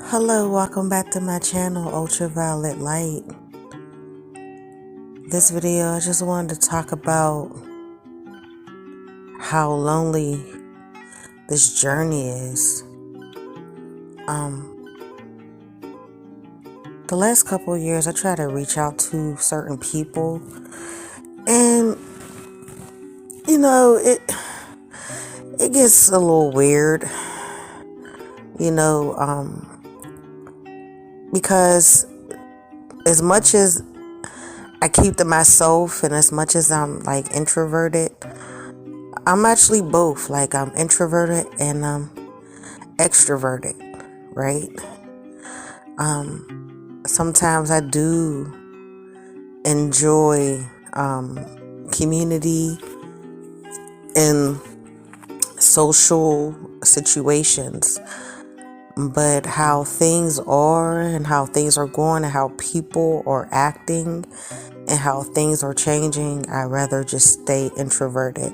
Hello, welcome back to my channel, Ultraviolet Light. This video, I just wanted to talk about how lonely this journey is. The last couple of years, I try to reach out to certain people, and it gets a little weird, because as much as I keep to myself and as much as I'm like introverted, I'm actually both. Like, I'm introverted and I'm extroverted, right? Sometimes I do enjoy community and social situations, but how things are and how things are going and how people are acting and how things are changing, I'd rather just stay introverted.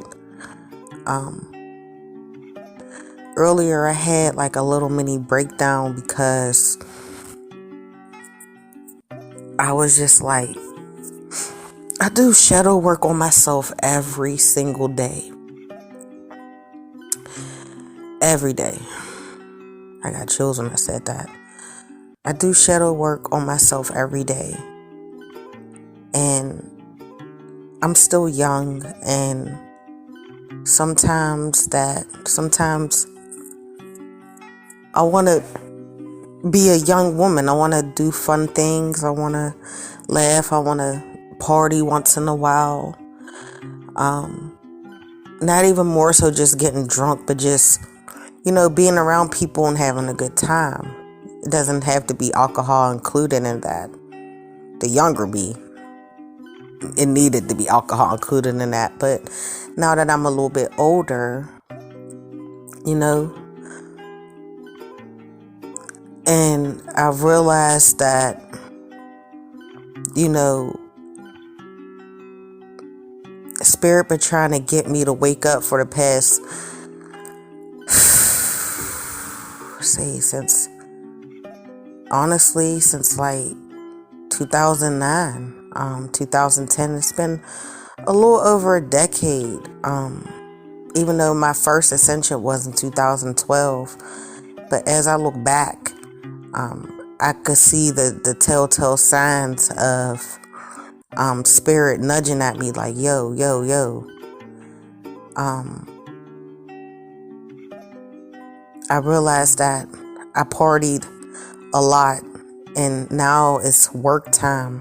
Earlier I had like a little mini breakdown because I was just like, I do shadow work on myself every single day. Every day. I got chills when I said that. I do shadow work on myself every day. And I'm still young, and sometimes I want to be a young woman. I want to do fun things. I want to laugh. I want to party once in a while. Not even more so just getting drunk, but just, being around people and having a good time. It doesn't have to be alcohol included in that. The younger me, it needed to be alcohol included in that. But now that I'm a little bit older, and I've realized that, Spirit been trying to get me to wake up for the past, since like 2009, 2010. It's been a little over a decade. Even though my first ascension was in 2012, but as I look back, I could see the telltale signs of Spirit nudging at me like, yo. I realized that I partied a lot, and now it's work time.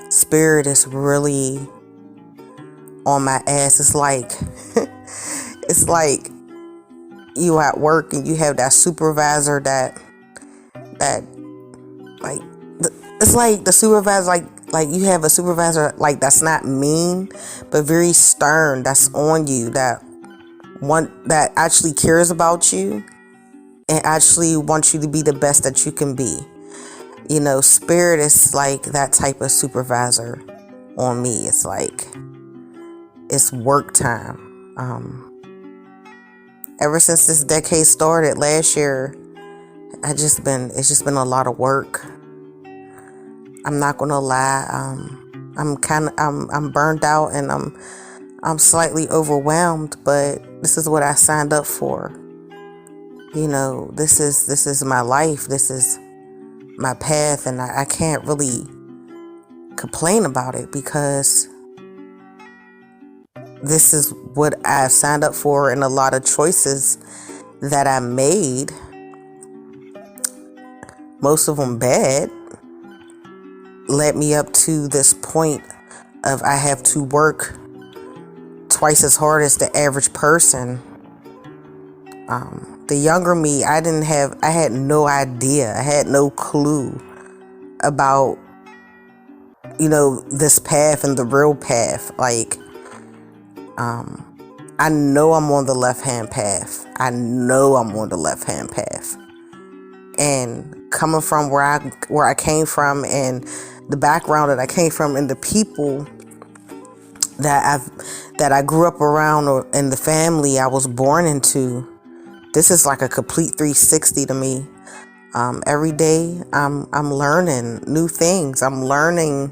Spirit is really on my ass. It's like it's like you at work and you have that supervisor that like it's like the supervisor, like you have a supervisor like that's not mean but very stern, that's on you, that actually cares about you and actually wants you to be the best that you can be. Spirit is like that type of supervisor on me. It's like it's work time. Ever since this decade started last year, it's just been a lot of work. I'm not gonna lie. I'm burned out and I'm slightly overwhelmed, but this is what I signed up for. This is my life. This is my path, and I can't really complain about it because this is what I signed up for, and a lot of choices that I made, most of them bad, led me up to this point of I have to work twice as hard as the average person. The younger me, I had no idea. I had no clue about, this path and the real path. Like, I know I'm on the left-hand path. And coming from where I came from, and the background that I came from, and the people that I grew up around, or in the family I was born into, this is like a complete 360 to me. Every day I'm learning new things. I'm learning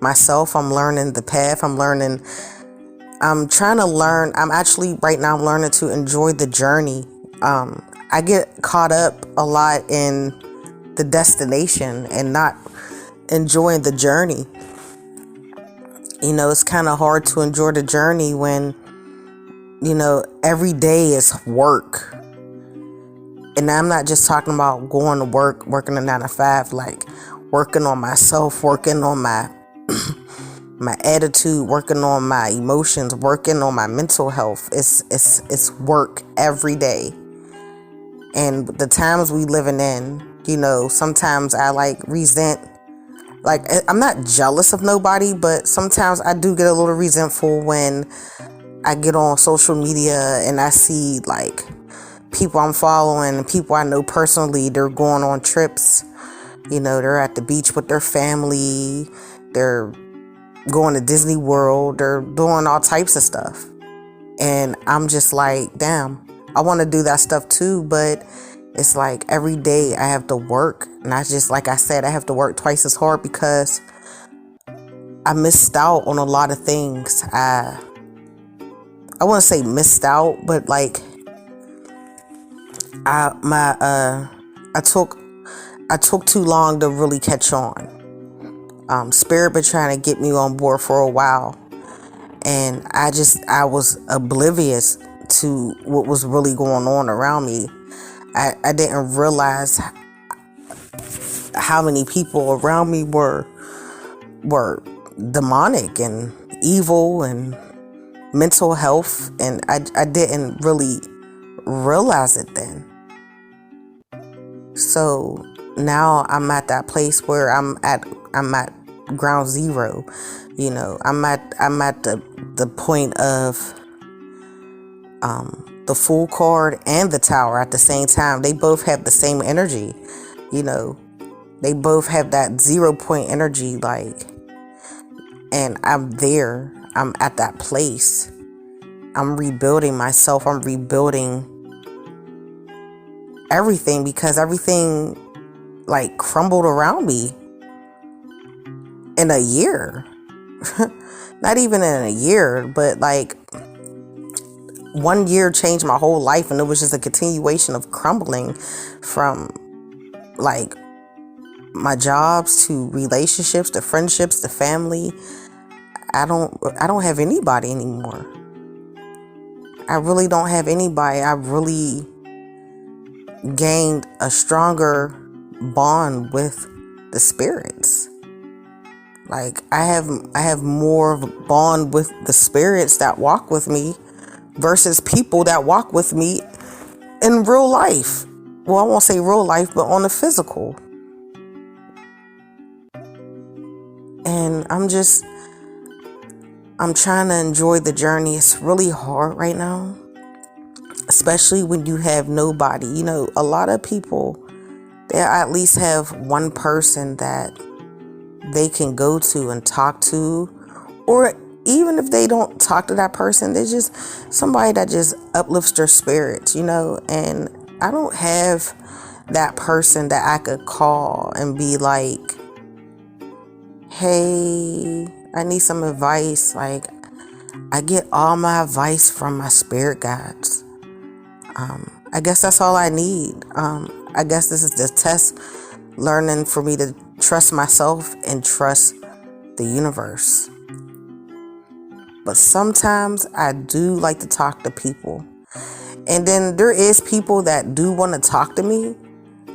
myself. I'm learning the path. I'm trying to learn. I'm actually right now I'm learning to enjoy the journey. I get caught up a lot in the destination and not enjoying the journey. It's kind of hard to enjoy the journey when, every day is work. And I'm not just talking about going to work, working a 9 to 5, like working on myself, working on my my attitude, working on my emotions, working on my mental health. It's work every day. And the times we living in, sometimes I resent, I'm not jealous of nobody, but sometimes I do get a little resentful when I get on social media and I see people I'm following and people I know personally, they're going on trips. They're at the beach with their family. They're going to Disney World. They're doing all types of stuff. And I'm just like, damn, I want to do that stuff too. But it's like every day I have to work. And like I said, I have to work twice as hard because I missed out on a lot of things. I wouldn't say missed out, but I took too long to really catch on. Spirit been trying to get me on board for a while, and I was oblivious to what was really going on around me. I didn't realize how many people around me were demonic and evil and mental health, and I didn't really realize it then. So now I'm at that place where I'm at ground zero. I'm at the point of the Fool card and the Tower at the same time. They both have the same energy. They both have that 0 point energy, and I'm there. I'm at that place. I'm rebuilding myself. I'm rebuilding everything because everything crumbled around me in a year. Not even in a year, but 1 year changed my whole life, and it was just a continuation of crumbling from my jobs to relationships to friendships to family. I don't have anybody anymore. I really don't have anybody. I really gained a stronger bond with the spirits. I have more of a bond with the spirits that walk with me versus people that walk with me in real life. Well, I won't say real life, but on the physical. And I'm trying to enjoy the journey. It's really hard right now, especially when you have nobody. A lot of people, they at least have one person that they can go to and talk to, or even if they don't talk to that person, they're just somebody that just uplifts their spirits, and I don't have that person that I could call and be like, hey, I need some advice. I get all my advice from my spirit guides. I guess that's all I need. I guess this is the test, learning for me to trust myself and trust the universe. But sometimes I do like to talk to people. And then there is people that do want to talk to me,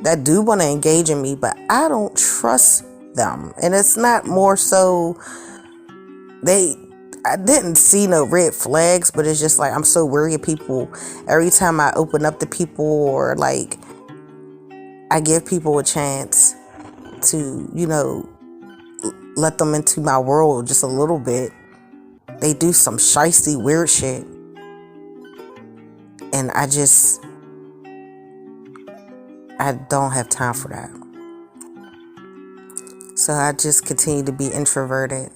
that do want to engage in me, but I don't trust them. And it's not more so I didn't see no red flags, but it's just I'm so wary of people. Every time I open up to people or I give people a chance to, let them into my world just a little bit, they do some shiesty weird shit. And I don't have time for that. So I just continue to be introverted.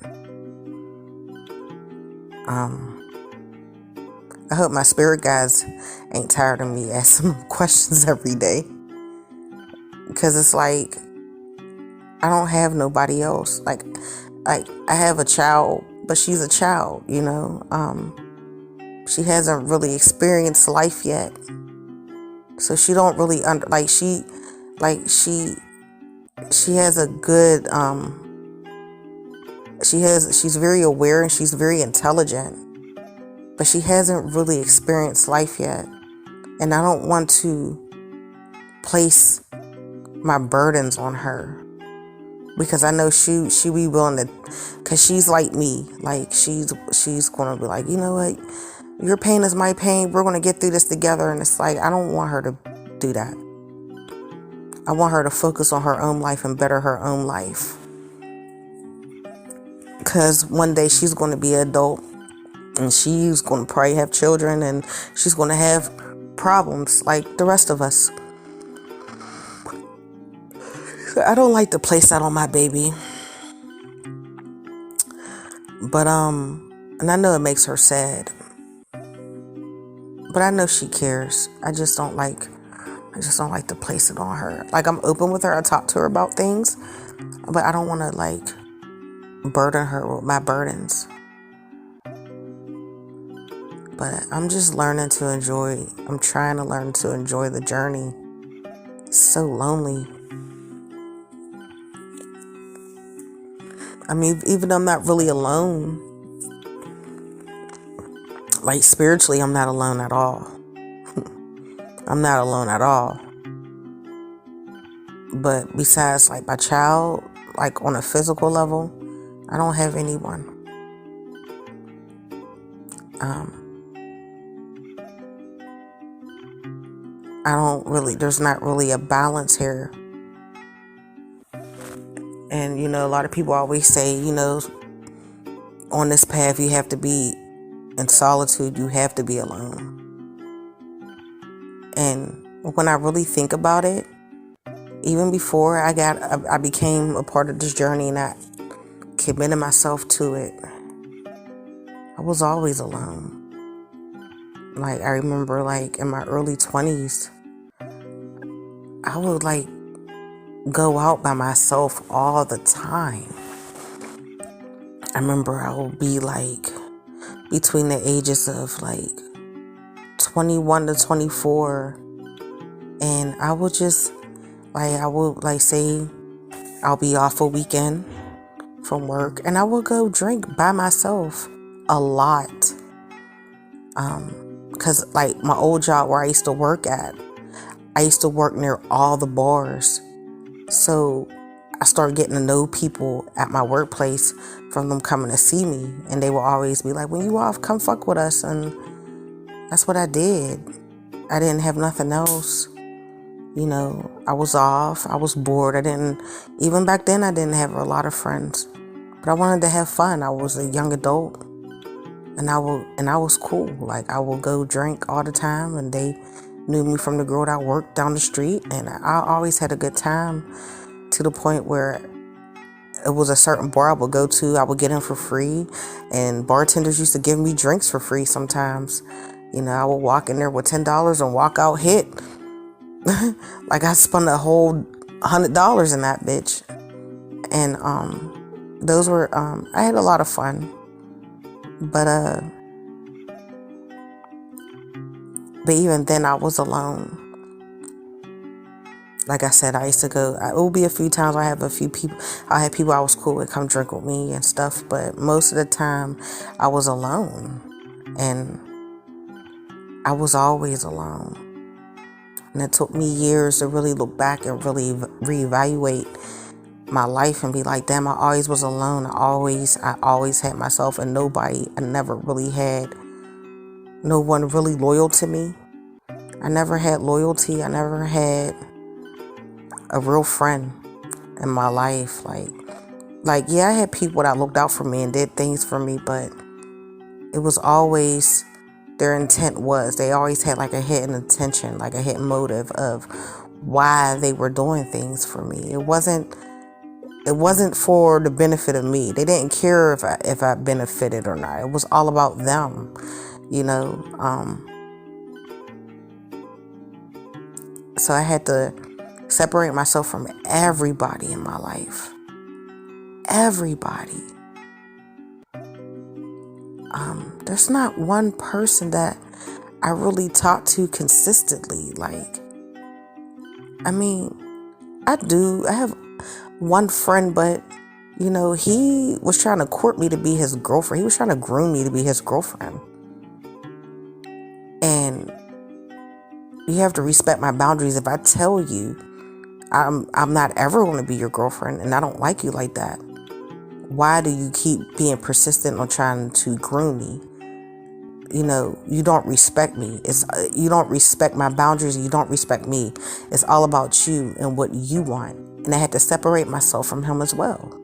I hope my spirit guides ain't tired of me asking them questions every day. Because it's like, I don't have nobody else. Like I have a child, but she's a child, you know. She hasn't really experienced life yet. So she don't really she has a good, she's very aware and she's very intelligent, but she hasn't really experienced life yet. And I don't want to place my burdens on her, because I know she be willing to, because she's like me. Like she's going to be like, you know what, your pain is my pain, we're going to get through this together. And it's like, I don't want her to do that. I want her to focus on her own life and better her own life, because one day she's going to be an adult and she's going to probably have children and she's going to have problems like the rest of us. I don't like to place that on my baby. But and I know it makes her sad, but I know she cares. I just don't like to place it on her. Like, I'm open with her, I talk to her about things, but I don't want to like burden her with my burdens. But I'm just learning to enjoy. I'm trying to learn to enjoy the journey. It's so lonely. I mean, even though I'm not really alone, like spiritually, I'm not alone at all. I'm not alone at all. But besides like my child, like on a physical level, I don't have anyone. There's not really a balance here. And, you know, a lot of people always say, you know, on this path, you have to be in solitude, you have to be alone. And when I really think about it, even before I became a part of this journey and I committed myself to it, I was always alone. Like, I remember like in my early 20s, I would like go out by myself all the time. I remember I would be like between the ages of like 21 to 24, and I would just like say I'll be off a weekend from work and I would go drink by myself a lot. Cause like my old job where I used to work at, I used to work near all the bars. So I started getting to know people at my workplace from them coming to see me. And they will always be like, when you off, come fuck with us. And that's what I did. I didn't have nothing else. You know, I was off. I was bored. Even back then, I didn't have a lot of friends. But I wanted to have fun. I was a young adult. And I was cool. Like, I would go drink all the time. And they knew me from the girl that worked down the street. And I always had a good time, to the point where it was a certain bar I would go to, I would get in for free. And bartenders used to give me drinks for free sometimes. You know, I would walk in there with $10 and walk out hit. Like, I spent a whole $100 in that bitch. And those were I had a lot of fun. But even then I was alone. Like I said, I used to go, it would be a few times I had people I was cool with come drink with me and stuff, but most of the time I was alone. And I was always alone. And it took me years to really look back and really reevaluate my life and be like, damn, I always was alone. I always had myself and nobody. I never really had no one really loyal to me. I never had loyalty. I never had a real friend in my life. Like, yeah, I had people that looked out for me and did things for me, but it was always, their intent was, they always had like a hidden intention, like a hidden motive of why they were doing things for me. It wasn't for the benefit of me. They didn't care if I benefited or not. It was all about them, you know. So I had to separate myself from everybody in my life. Everybody. There's not one person that I really talk to consistently. Like, I mean, I have one friend, but you know, he was trying to court me to be his girlfriend. He was trying to groom me to be his girlfriend. And you have to respect my boundaries. If I tell you I'm not ever going to be your girlfriend and I don't like you like that, why do you keep being persistent on trying to groom me? You know, you don't respect me. You don't respect my boundaries. You don't respect me. It's all about you and what you want. And I had to separate myself from him as well.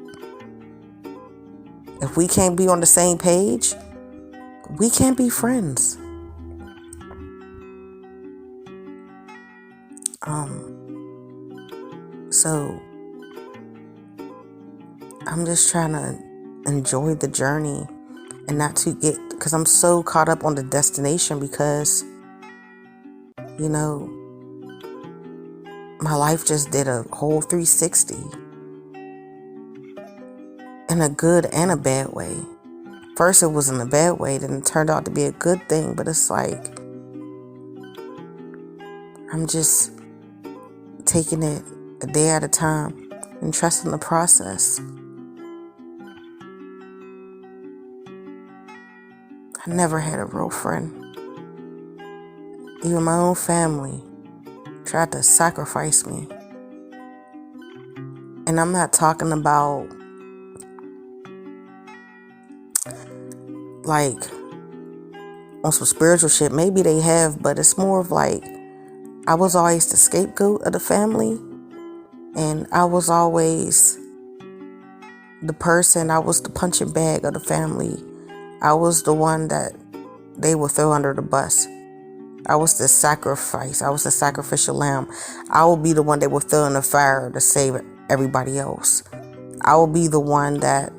If we can't be on the same page, we can't be friends. So I'm just trying to enjoy the journey and not to because I'm so caught up on the destination because, you know, my life just did a whole 360 in a good and a bad way. First, it was in a bad way, then it turned out to be a good thing, but it's like, I'm just taking it a day at a time and trusting the process. I never had a real friend. Even my own family tried to sacrifice me. And I'm not talking about like on some spiritual shit. Maybe they have, but it's more of like I was always the scapegoat of the family. And I was always the person, I was the punching bag of the family. I was the one that they would throw under the bus. I was the sacrifice. I was the sacrificial lamb. I will be the one they would throw in the fire to save everybody else. I will be the one that,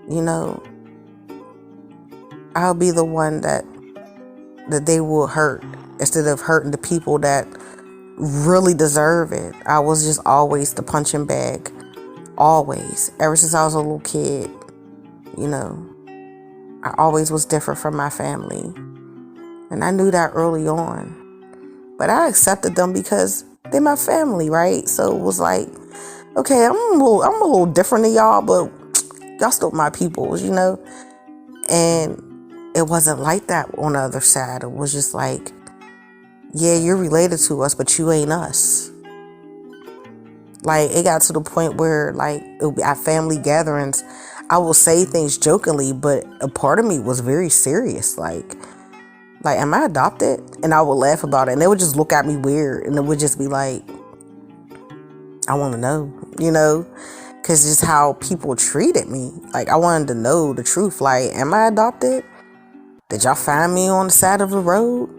you know, I'll be the one that they will hurt instead of hurting the people that really deserve it. I was just always the punching bag. Always. Ever since I was a little kid, you know, I always was different from my family. And I knew that early on. But I accepted them because they're my family, right? So it was like, okay, I'm a little different than y'all, but y'all still my peoples, you know? And it wasn't like that on the other side. It was just like, yeah, you're related to us, but you ain't us. Like, it got to the point where, like, it would be at family gatherings, I will say things jokingly, but a part of me was very serious. Like, am I adopted? And I would laugh about it. And they would just look at me weird. And it would just be like, I want to know, you know? Because just how people treated me. Like, I wanted to know the truth. Like, am I adopted? Did y'all find me on the side of the road?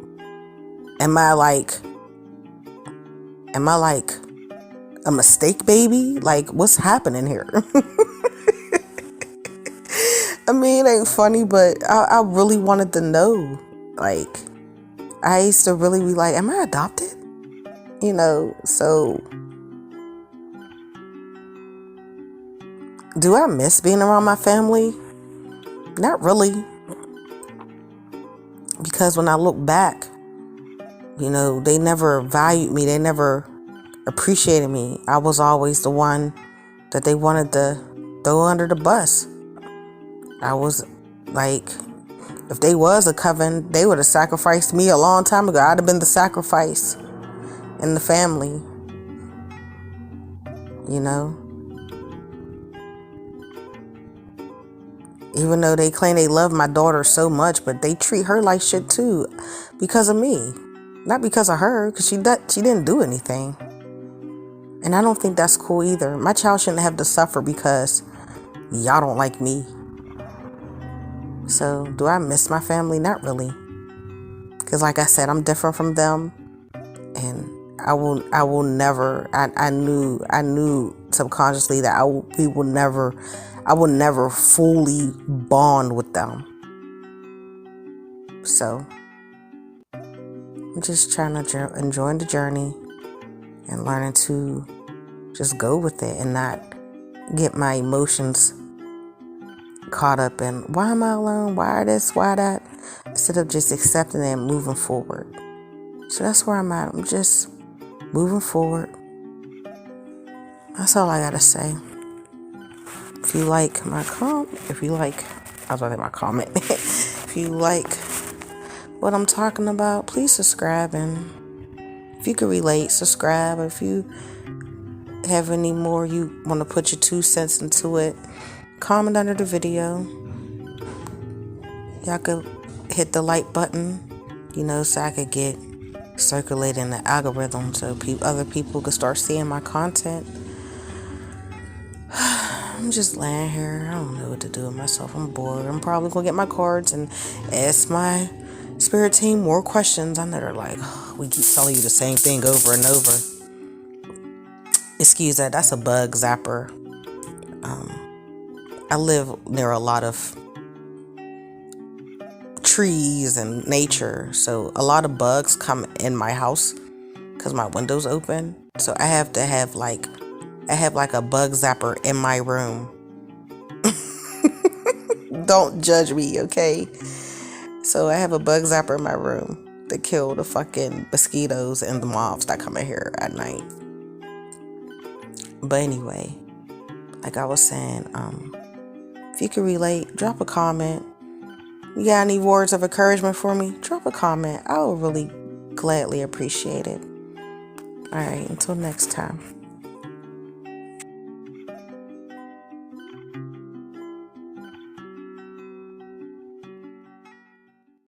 Am I like a mistake baby? Like, what's happening here? I mean, it ain't funny, but I really wanted to know. Like, I used to really be like, am I adopted? You know, so do I miss being around my family? Not really. Because when I look back, you know, they never valued me. They never appreciated me. I was always the one that they wanted to throw under the bus. I was like, if they was a coven, they would have sacrificed me a long time ago. I'd have been the sacrifice in the family. You know? Even though they claim they love my daughter so much, but they treat her like shit too because of me. Not because of her, because she didn't do anything. And I don't think that's cool either. My child shouldn't have to suffer because y'all don't like me. So, do I miss my family? Not really. Because like I said, I'm different from them. And I will never, I knew subconsciously that I will never fully bond with them. So, I'm just trying to enjoy the journey and learning to just go with it and not get my emotions caught up in why am I alone, why this, why that, instead of just accepting it and moving forward. So that's where I'm at. I'm just moving forward. That's all I gotta say. If you like my if you like what I'm talking about, please subscribe, and if you can relate, subscribe. If you have any more you want to put your 2 cents into it, comment under the video. Y'all could hit the like button, so I could get circulating the algorithm so other people could start seeing my content. I'm just laying here. I don't know what to do with myself. I'm bored. I'm probably gonna get my cards and ask my spirit team more questions. I know they're like, oh, we keep telling you the same thing over and over. Excuse that. That's a bug zapper. I live near a lot of trees and nature, so a lot of bugs come in my house because my window's open. So I have to have like a bug zapper in my room. Don't judge me, okay? So I have a bug zapper in my room to kill the fucking mosquitoes and the moths that come in here at night. But anyway, like I was saying, if you can relate, drop a comment. You got any words of encouragement for me? Drop a comment. I will really gladly appreciate it. All right, until next time.